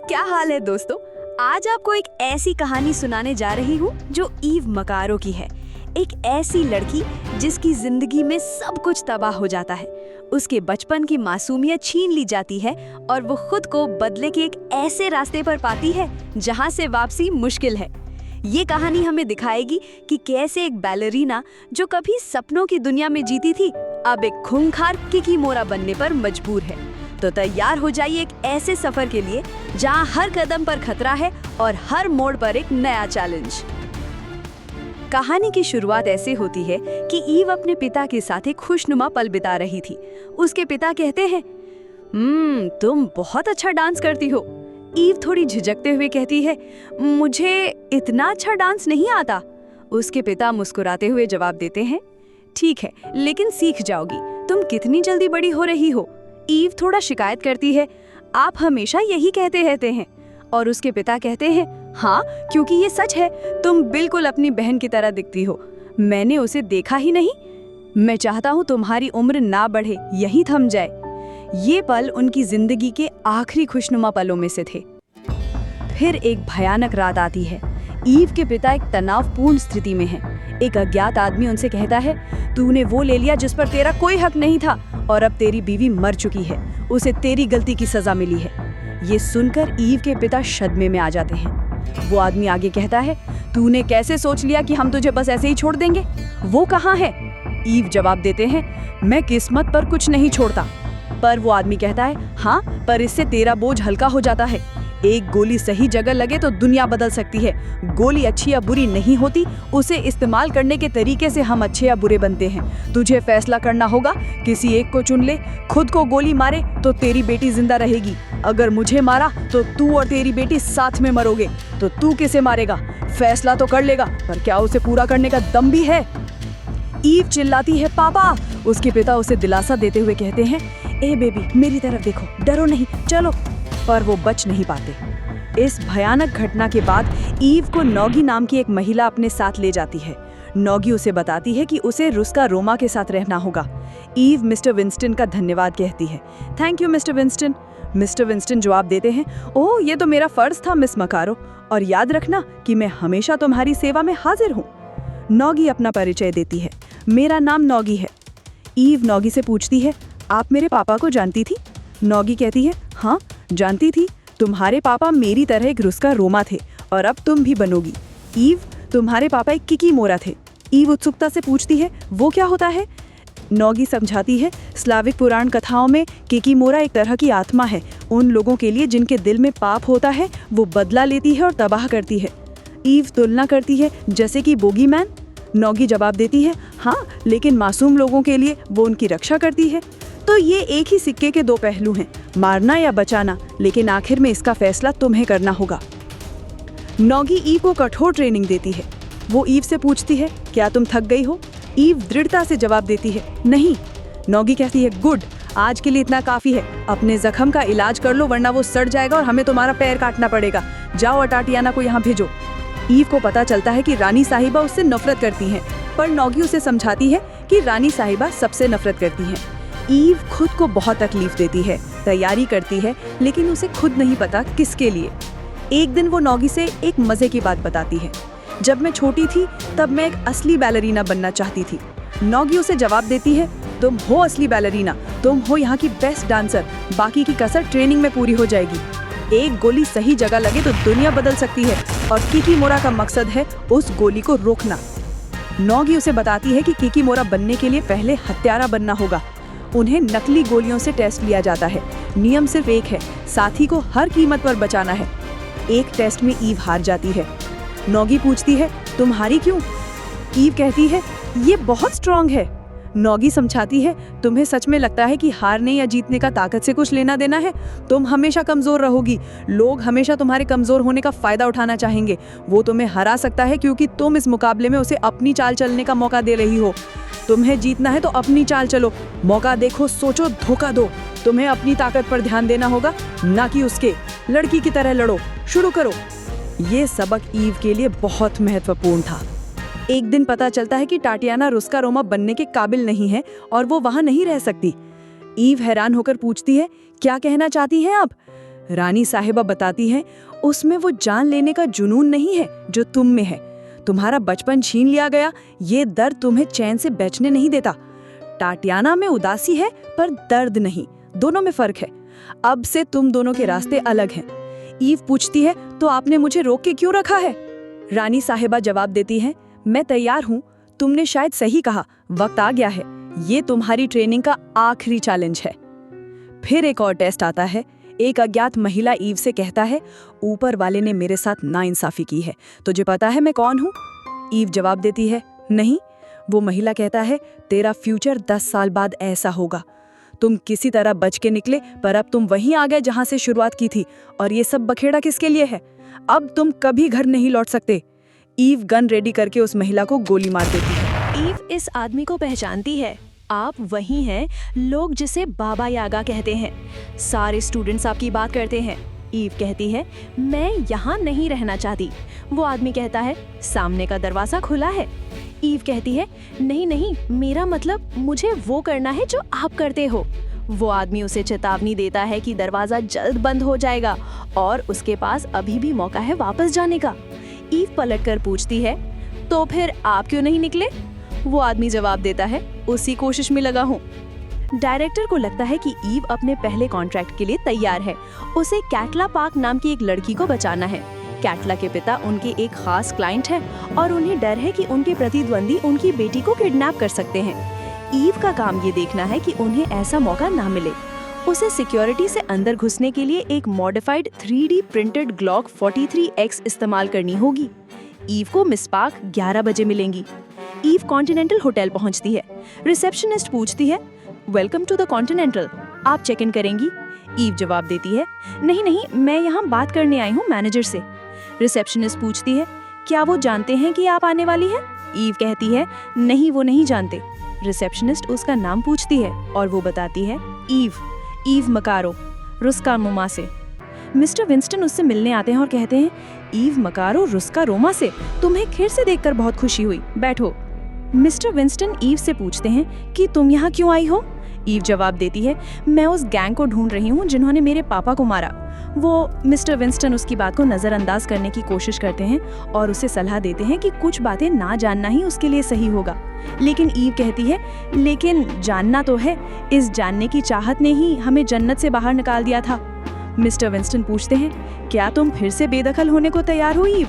क्या हाल है दोस्तों। आज आपको एक ऐसी कहानी सुनाने जा रही हूँ जो ईव मकारो की है। एक ऐसी लड़की जिसकी जिंदगी में सब कुछ तबाह हो जाता है। उसके बचपन की मासूमियत छीन ली जाती है और वो खुद को बदले के एक ऐसे रास्ते पर पाती है जहाँ से वापसी मुश्किल है। ये कहानी हमें दिखाएगी कि कैसे एक बैलरीना जो कभी सपनों की दुनिया में जीती थी, अब एक खूंखार किकीमोरा बनने पर मजबूर है। तो तैयार हो जाइए एक ऐसे सफर के लिए जहां हर कदम पर खतरा है और हर मोड़ पर एक नया चैलेंज। कहानी की शुरुआत ऐसे होती है कि ईव अपने पिता के साथ एक खुशनुमा पल बिता रही थी। उसके पिता कहते हैं, तुम बहुत अच्छा डांस करती हो। ईव थोड़ी झिझकते हुए कहती है, मुझे इतना अच्छा डांस नहीं आता। उसके पिता मुस्कुराते हुए जवाब देते हैं, ठीक है, लेकिन सीख जाओगी। तुम कितनी जल्दी बड़ी हो रही हो। ईव थोड़ा शिकायत करती है, आप हमेशा यही कहते रहते हैं। और उसके पिता कहते हैं, हाँ, क्योंकि ये सच है। तुम बिल्कुल अपनी बहन की तरह दिखती हो। मैंने उसे देखा ही नहीं। मैं चाहता हूँ तुम्हारी उम्र ना बढ़े, यहीं थम जाए। ये पल उनकी जिंदगी के आखिरी खुशनुमा पलों में से थे। फिर एक भयानक रात आती है। ईव के पिता एक तनावपूर्ण स्थिति में हैं। एक अज्ञात आदमी उनसे कहता है, तूने वो ले लिया जिस पर तेरा कोई हक नहीं था और अब तेरी बीवी मर चुकी है। उसे तेरी गलती की सजा मिली है। ये सुनकर ईव के पिता सदमे में आ जाते हैं। वो आदमी आगे कहता है, तूने कैसे सोच लिया कि हम तुझे बस ऐसे ही छोड़ देंगे? वो कहाँ है? ईव जवाब देते हैं, मैं किस्मत पर कुछ नहीं छोड़ता। पर वो आदमी कहता है, हाँ, पर इससे तेरा बोझ हल्का हो जाता है। एक गोली सही जगह लगे तो दुनिया बदल सकती है। गोली अच्छी या बुरी नहीं होती, उसे इस्तेमाल करने के तरीके से हम अच्छे या बुरे बनते हैं। तुझे फैसला करना होगा, किसी एक को चुन ले। खुद को गोली मारे तो तेरी बेटी जिंदा रहेगी। अगर मुझे मारा तो तू और तेरी बेटी साथ में मरोगे। तो तू किसे मारेगा? फैसला तो कर लेगा, पर क्या उसे पूरा करने का दम भी है? ईव चिल्लाती है, पापा। उसके पिता उसे दिलासा देते हुए कहते हैं, ए बेबी, मेरी तरफ देखो, डरो नहीं, चलो। पर वो बच नहीं पाते। इस भयानक घटना के बाद ईव को नॉगी नाम की एक महिला अपने साथ ले जाती है। नॉगी उसे बताती है कि उसे रुस्का रोमा के साथ रहना होगा। ईव मिस्टर विंस्टन का धन्यवाद कहती है। Thank you mister Winston. Mister Winston जवाब देते हैं, ओह, ये तो मेरा फर्ज था मिस मकारो, और याद रखना कि मैं हमेशा तुम्हारी सेवा में हाजिर हूँ। नॉगी अपना परिचय देती है, मेरा नाम नॉगी है। ईव नॉगी से पूछती है, आप मेरे पापा को जानती थी? नॉगी कहती है, हाँ, जानती थी। तुम्हारे पापा मेरी तरह एक रुस्का रोमा थे और अब तुम भी बनोगी। ईव, तुम्हारे पापा एक किकीमोरा थे। ईव उत्सुकता से पूछती है, वो क्या होता है? नॉगी समझाती है, स्लाविक पुराण कथाओं में किकीमोरा एक तरह की आत्मा है। उन लोगों के लिए जिनके दिल में पाप होता है, वो बदला लेती है और तबाह करती है। ईव तुलना करती है, जैसे कि बोगीमैन। नॉगी जवाब देती है, हाँ, लेकिन मासूम लोगों के लिए वो उनकी रक्षा करती है। तो ये एक ही सिक्के के दो पहलू हैं, मारना या बचाना, लेकिन आखिर में इसका फैसला तुम्हें करना होगा। नॉगी ईव को कठोर ट्रेनिंग देती है। वो ईव से पूछती है, क्या तुम थक गई हो? ईव दृढ़ता से जवाब देती है, नहीं। नॉगी कहती है, गुड, आज के लिए इतना काफी है। अपने जख्म का इलाज कर लो, वरना वो सड़ जाएगा और हमें तुम्हारा पैर काटना पड़ेगा। जाओ और टाटियाना को यहाँ भेजो। ईव को पता चलता है कि रानी साहिबा उससे नफरत करती हैं, पर नॉगी उसे समझाती है कि रानी साहिबा सबसे नफरत करती हैं। ईव खुद को बहुत तकलीफ देती है, तैयारी करती है, लेकिन उसे खुद नहीं पता किसके लिए। एक दिन वो नॉगी से एक मजे की बात बताती है, जब मैं छोटी थी तब मैं एक असली बैलरीना बनना चाहती थी। नॉगी उसे जवाब देती है, तुम हो असली बैलरीना, तुम हो यहाँ की बेस्ट डांसर। बाकी की कसर ट्रेनिंग में पूरी हो जाएगी। एक गोली सही जगह लगे तो दुनिया बदल सकती है, और किकीमोरा का मकसद है उस गोली को रोकना। नॉगी उसे बताती है कि किकीमोरा बनने के लिए पहले हत्यारा बनना होगा। उन्हें नकली गोलियों से टेस्ट लिया जाता है। नियम सिर्फ एक है, साथी को हर कीमत पर बचाना है। एक टेस्ट में ईव हार जाती है। नॉगी पूछती है, तुम हारी क्यों? ईव कहती है, ये बहुत स्ट्रांग है। नॉगी समझाती है, तुम्हें सच में लगता है कि हारने या जीतने का ताकत से कुछ लेना देना है? तुम हमेशा कमजोर रहोगी। लोग हमेशा तुम्हारे कमजोर होने का फायदा उठाना चाहेंगे। वो तुम्हें हरा सकता है क्योंकि तुम इस मुकाबले में उसे अपनी चाल चलने का मौका दे रही हो। तुम्हें जीतना है तो अपनी चाल चलो, मौका देखो, सोचो, धोखा दो। तुम्हें अपनी ताकत पर ध्यान देना होगा, ना कि उसके। लड़की की तरह लड़ो, शुरू करो। ये सबक ईव के लिए बहुत महत्वपूर्ण था। एक दिन पता चलता है कि टाटियाना रुस्का रोमा बनने के काबिल नहीं है और वो वहां नहीं रह सकती। ईव हैरान होकर पूछती है, क्या कहना चाहती हैं आप? रानी साहिबा बताती है, उसमें वो जान लेने का जुनून नहीं है जो तुम में है। तुम्हारा बचपन छीन लिया गया, ये दर्द तुम्हें चैन से बैठने नहीं देता। टाटियाना में उदासी है पर दर्द नहीं, दोनों में फर्क है। अब से तुम दोनों के रास्ते अलग हैं। ईव पूछती है, तो आपने मुझे रोक के क्यों रखा है? रानी साहिबा जवाब देती है, मैं तैयार हूँ। तुमने शायद सही कहा, वक्त आ गया है। ये तुम्हारी ट्रेनिंग का आखिरी चैलेंज है। फिर एक और टेस्ट आता है। एक अज्ञात महिला ईव से कहता है, ऊपर वाले ने मेरे साथ नाइंसाफी की है, तुझे पता है मैं कौन हूँ? ईव जवाब देती है, नहीं। वो महिला कहता है, तेरा फ्यूचर 10 साल बाद ऐसा होगा। तुम किसी तरह बच के निकले, पर अब तुम वहीं आ गए जहां से शुरुआत की थी। और ये सब बखेड़ा किसके लिए है? अब तुम कभी घर नहीं लौट सकते। ईव गन रेडी करके उस महिला को गोली मार देती है। ईव इस आदमी को पहचानती है। आप वही हैं, लोग जिसे बाबा यागा कहते हैं। सारे स्टूडेंट्स आपकी बात करते हैं। ईव कहती है, मैं यहाँ नहीं रहना चाहती। वो आदमी कहता है, सामने का दरवाजा खुला है। ईव कहती है, नहीं नहीं, मेरा मतलब मुझे वो करना है जो आप करते हो। वो आदमी उसे चेतावनी देता है कि दरवाजा जल्द बंद हो जाएगा और उसके पास अभी भी मौका है वापस जाने का। ईव पलटकर पूछती है, तो फिर आप क्यों नहीं निकले? वो आदमी जवाब देता है, उसी कोशिश में लगा हूँ। डायरेक्टर को लगता है कि ईव अपने पहले कॉन्ट्रैक्ट के लिए तैयार है। उसे कैटला पार्क नाम की एक लड़की को बचाना है। कैटला के पिता उनके एक खास क्लाइंट है और उन्हें डर है कि उनके प्रतिद्वंदी उनकी बेटी को किडनैप कर सकते हैं। ईव का काम ये देखना है कि उन्हें ऐसा मौका ना मिले। उसे सिक्योरिटी से अंदर घुसने के लिए एक modified 3D printed Glock 43X इस्तेमाल करनी होगी। ईव को मिस पार्क 11 बजे मिलेंगी। ईव कॉन्टिनेंटल होटल पहुंचती है। रिसेप्शनिस्ट पूछती है, वेलकम टू द कॉन्टिनेंटल, आप चेक इन करेंगी? ईव जवाब देती है, नहीं नहीं, मैं यहाँ बात करने आई हूँ मैनेजर से। रिसेप्शनिस्ट पूछती है, क्या वो जानते हैं कि आप आने वाली हैं? ईव कहती है, नहीं, वो नहीं जानते। रिसेप्शनिस्ट उसका नाम पूछती है और वो बताती है, ईव मकारो, रुस्का रोमा से। मिस्टर विंस्टन उससे मिलने आते हैं और कहते हैं, ईव मकारो रुस्का रोमा से, तुम्हें फिर से देखकर बहुत खुशी हुई, बैठो। मिस्टर विंस्टन ईव से पूछते हैं कि तुम यहाँ क्यों आई हो? ईव जवाब देती है, मैं उस गैंग को ढूंढ रही हूँ जिन्होंने मेरे पापा को मारा। वो मिस्टर विंस्टन उसकी बात को नज़रअंदाज करने की कोशिश करते हैं और उसे सलाह देते हैं कि कुछ बातें ना जानना ही उसके लिए सही होगा। लेकिन ईव कहती है, लेकिन जानना तो है, इस जानने की चाहत ने ही हमें जन्नत से बाहर निकाल दिया था। मिस्टर विंस्टन पूछते हैं, क्या तुम फिर से बेदखल होने को तैयार हो ईव?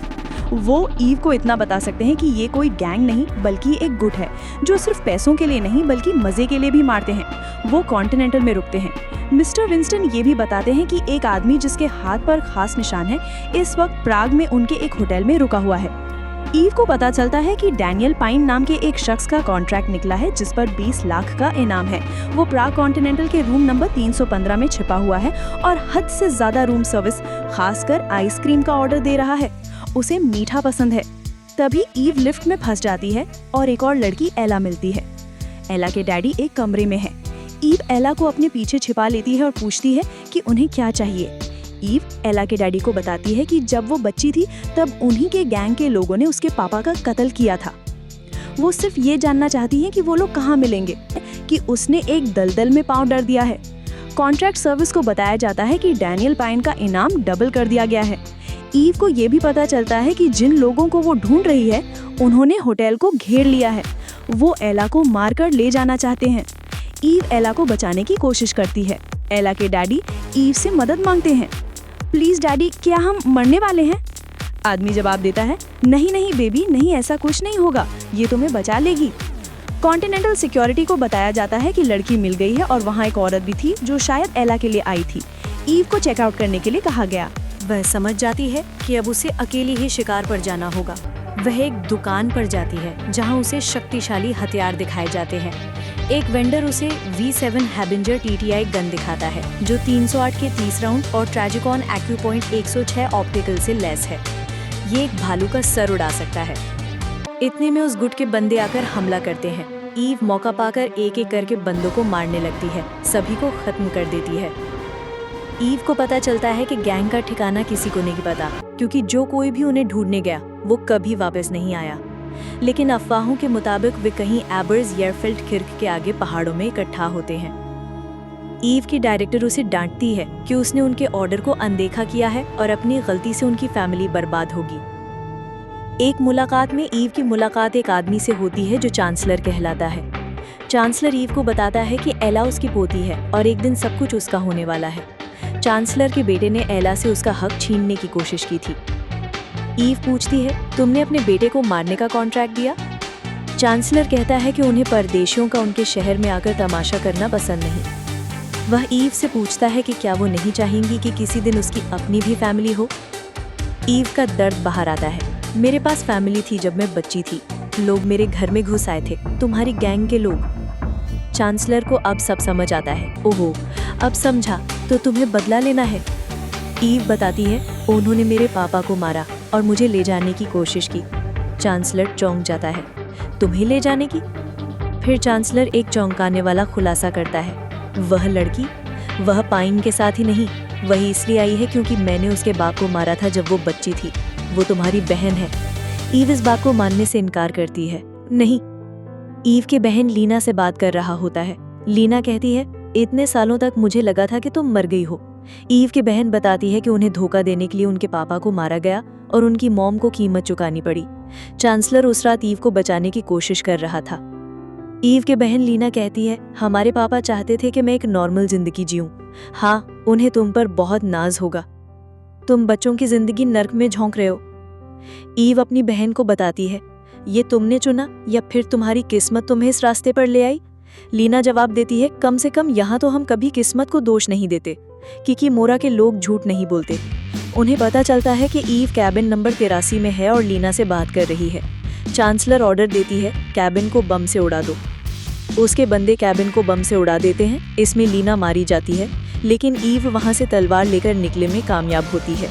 वो ईव को इतना बता सकते हैं कि ये कोई गैंग नहीं बल्कि एक गुट है जो सिर्फ पैसों के लिए नहीं बल्कि मजे के लिए भी मारते हैं। वो कॉन्टिनेंटल में रुकते हैं। मिस्टर विंस्टन ये भी बताते हैं कि एक आदमी जिसके हाथ पर खास निशान है इस वक्त प्राग में उनके एक होटल में रुका हुआ है। ईव को पता चलता है कि डैनियल पाइन नाम के एक शख्स का कॉन्ट्रैक्ट निकला है जिस पर 20 लाख का इनाम है। वो प्राग कॉन्टिनेंटल के रूम नंबर 315 में छिपा हुआ है और हद से ज्यादा रूम सर्विस, खासकर आइसक्रीम का ऑर्डर दे रहा है। उसे मीठा पसंद है। तभी ईव लिफ्ट में फंस जाती है और एक और लड़की एला मिलती है। एला के डैडी एक कमरे में है। ईव एला को अपने पीछे छिपा लेती है और पूछती है कि उन्हें क्या चाहिए। ईव एला के डैडी को बताती है कि जब वो बच्ची थी तब उन्हीं के गैंग के लोगों ने उसके पापा का कत्ल किया था। वो सिर्फ ये जानना चाहती है कि वो लोग कहाँ मिलेंगे, कि उसने एक दलदल में पांव डाल दिया है। कॉन्ट्रैक्ट सर्विस को बताया जाता है कि डैनियल पाइन का इनाम डबल कर दिया गया है। ईव को ये भी पता चलता है कि जिन लोगों को वो ढूंढ रही है उन्होंने होटल को घेर लिया है। वो एला को मारकर ले जाना चाहते हैं। ईव एला को बचाने की कोशिश करती है। एला के डैडी ईव से मदद मांगते हैं। प्लीज डैडी, क्या हम मरने वाले हैं? आदमी जवाब देता है, नहीं नहीं बेबी, नहीं, ऐसा कुछ नहीं होगा, ये तुम्हें बचा लेगी। कॉन्टिनेंटल सिक्योरिटी को बताया जाता है कि लड़की मिल गई है और वहाँ एक औरत भी थी जो शायद एला के लिए आई थी। ईव को चेकआउट करने के लिए कहा गया। वह समझ जाती है कि अब उसे अकेली ही शिकार पर जाना होगा। वह एक दुकान पर जाती है जहां उसे शक्तिशाली हथियार दिखाए जाते हैं। एक वेंडर उसे V7 हैबिंजर TTI गन दिखाता है जो 308 के 30 राउंड और ट्रेजिकॉन एक्यूपॉइंट 106 ऑप्टिकल से लैस है। ये एक भालू का सर उड़ा सकता है। इतने में उस गुट के बंदे आकर हमला करते हैं। ईव मौका पाकर एक एक करके बंदों को मारने लगती है, सभी को खत्म कर देती है। ईव को पता चलता है कि गैंग का ठिकाना किसी को नहीं पता, क्योंकि जो कोई भी उन्हें ढूंढने गया वो कभी वापस नहीं आया। लेकिन अफवाहों के मुताबिक वे कहीं एबर्स एयरफील्ड किर्क के आगे पहाड़ों में इकट्ठा होते हैं। ईव की डायरेक्टर उसे डांटती है कि उसने उनके ऑर्डर को अनदेखा किया है और अपनी गलती से उनकी फैमिली बर्बाद होगी। एक मुलाकात में ईव की मुलाकात एक आदमी से होती है जो चांसलर कहलाता है। चांसलर ईव को बताता है कि एला उसकी पोती है और एक दिन सब कुछ उसका होने वाला है। चांसलर के बेटे ने एला से उसका हक छीनने की कोशिश की थी। ईव पूछती है, तुमने अपने बेटे को मारने का कॉन्ट्रैक्ट दिया? चांसलर कहता है कि उन्हें परदेशियों का उनके शहर में आकर तमाशा करना पसंद नहीं। वह ईव से पूछता है कि क्या वो नहीं चाहेंगी कि किसी दिन उसकी अपनी भी फैमिली हो। ईव का दर्द बाहर आता है। मेरे पास फैमिली थी जब मैं बच्ची थी। लोग मेरे घर में घुस आए थे, तुम्हारी गैंग के लोग। चांसलर को अब सब समझ आता है। ओहो, अब समझा, तो तुम्हें बदला लेना है। ईव बताती है, उन्होंने मेरे पापा को मारा और मुझे ले जाने की कोशिश की। चांसलर चौंक जाता है, तुम्हें ले जाने की? फिर चांसलर एक चौंकाने वाला खुलासा करता है, वह लड़की, वह पाइन के साथ ही नहीं, वही इसलिए आई है क्योंकि मैंने उसके बाप को मारा था जब वो बच्ची थी। वो तुम्हारी बहन है। ईव इस बात को मानने से इनकार करती है। नहीं। ईव की बहन लीना से बात कर रहा होता है। लीना कहती है, इतने सालों तक मुझे लगा था कि तुम मर गई हो। ईव की बहन बताती है कि उन्हें धोखा देने के लिए उनके पापा को मारा गया और उनकी मॉम को कीमत चुकानी पड़ी। चांसलर उस रात ईव को बचाने की कोशिश कर रहा था। ईव की बहन लीना कहती है, हमारे पापा चाहते थे कि मैं एक नॉर्मल जिंदगी जीऊं। हाँ, उन्हें तुम पर बहुत नाज होगा। तुम बच्चों की जिंदगी नर्क में झोंक रहे हो। ईव अपनी बहन को बताती है, ये तुमने चुना या फिर तुम्हारी किस्मत तुम्हें इस रास्ते पर ले आई? लीना जवाब देती है, कम से कम यहाँ तो हम कभी किस्मत को दोष नहीं देते, क्योंकि मोरा के लोग झूठ नहीं बोलते। उन्हें पता चलता है कि ईव कैबिन नंबर 83 में है और लीना से बात कर रही है। चांसलर ऑर्डर देती है, कैबिन को बम से उड़ा दो। उसके बंदे कैबिन को बम से उड़ा देते हैं। इसमें लीना मारी जाती है, लेकिन ईव वहां से तलवार लेकर निकलने में कामयाब होती है।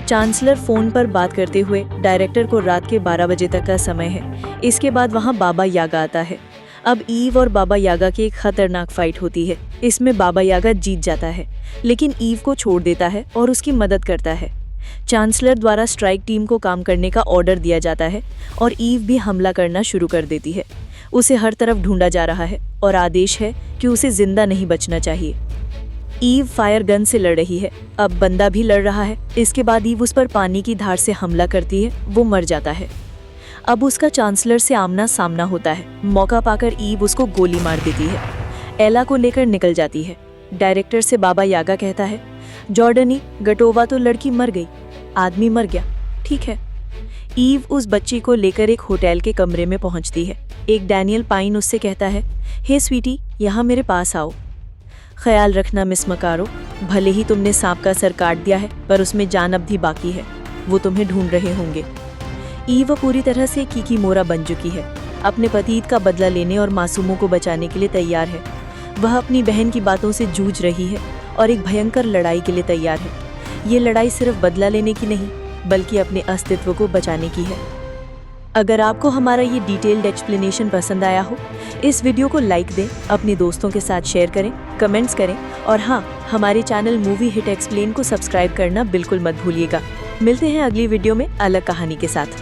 चांसलर फोन पर बात करते हुए डायरेक्टर को रात के 12 बजे तक का समय है। इसके बाद वहां बाबा यागा आता है। अब ईव और बाबा यागा की एक खतरनाक फाइट होती है। इसमें बाबा यागा जीत जाता है, लेकिन ईव को छोड़ देता है और उसकी मदद करता है। चांसलर द्वारा स्ट्राइक टीम को काम करने का ऑर्डर दिया जाता है और ईव भी हमला करना शुरू कर देती है। उसे हर तरफ ढूंढा जा रहा है और आदेश है कि उसे जिंदा नहीं बचना चाहिए। ईव फायर गन से लड़ रही है। अब बंदा भी लड़ रहा है। इसके बाद ईव उस पर पानी की धार से हमला करती है। वो मर जाता है। अब उसका चांसलर से आमना सामना होता है। मौका पाकर ईव उसको गोली मार देती है। एला को लेकर निकल जाती है। डायरेक्टर से बाबा यागा कहता है, जॉर्डनी गटोवा तो लड़की मर गई, आदमी मर गया, ठीक है। ईव उस बच्ची को लेकर एक होटल के कमरे में पहुंचती है। एक डैनियल पाइन उससे कहता है, हे स्वीटी, यहाँ मेरे पास आओ। ख्याल रखना मिस मकारो, भले ही तुमने सांप का सर काट दिया है, पर उसमें जान अब भी बाकी है। वो तुम्हें ढूंढ रहे होंगे। ईव पूरी तरह से कीकी मोरा बन चुकी है। अपने पतीत का बदला लेने और मासूमों को बचाने के लिए तैयार है। वह अपनी बहन की बातों से जूझ रही है और एक भयंकर लड़ाई के लिए तैयार है। ये लड़ाई सिर्फ बदला लेने की नहीं, बल्कि अपने अस्तित्व को बचाने की है। अगर आपको हमारा ये डिटेल्ड एक्सप्लेनेशन पसंद आया हो, इस वीडियो को लाइक दें, अपने दोस्तों के साथ शेयर करें, कमेंट्स करें और हाँ, हमारे चैनल मूवी हिट एक्सप्लेन को सब्सक्राइब करना बिल्कुल मत भूलिएगा। मिलते हैं अगली वीडियो में अलग कहानी के साथ।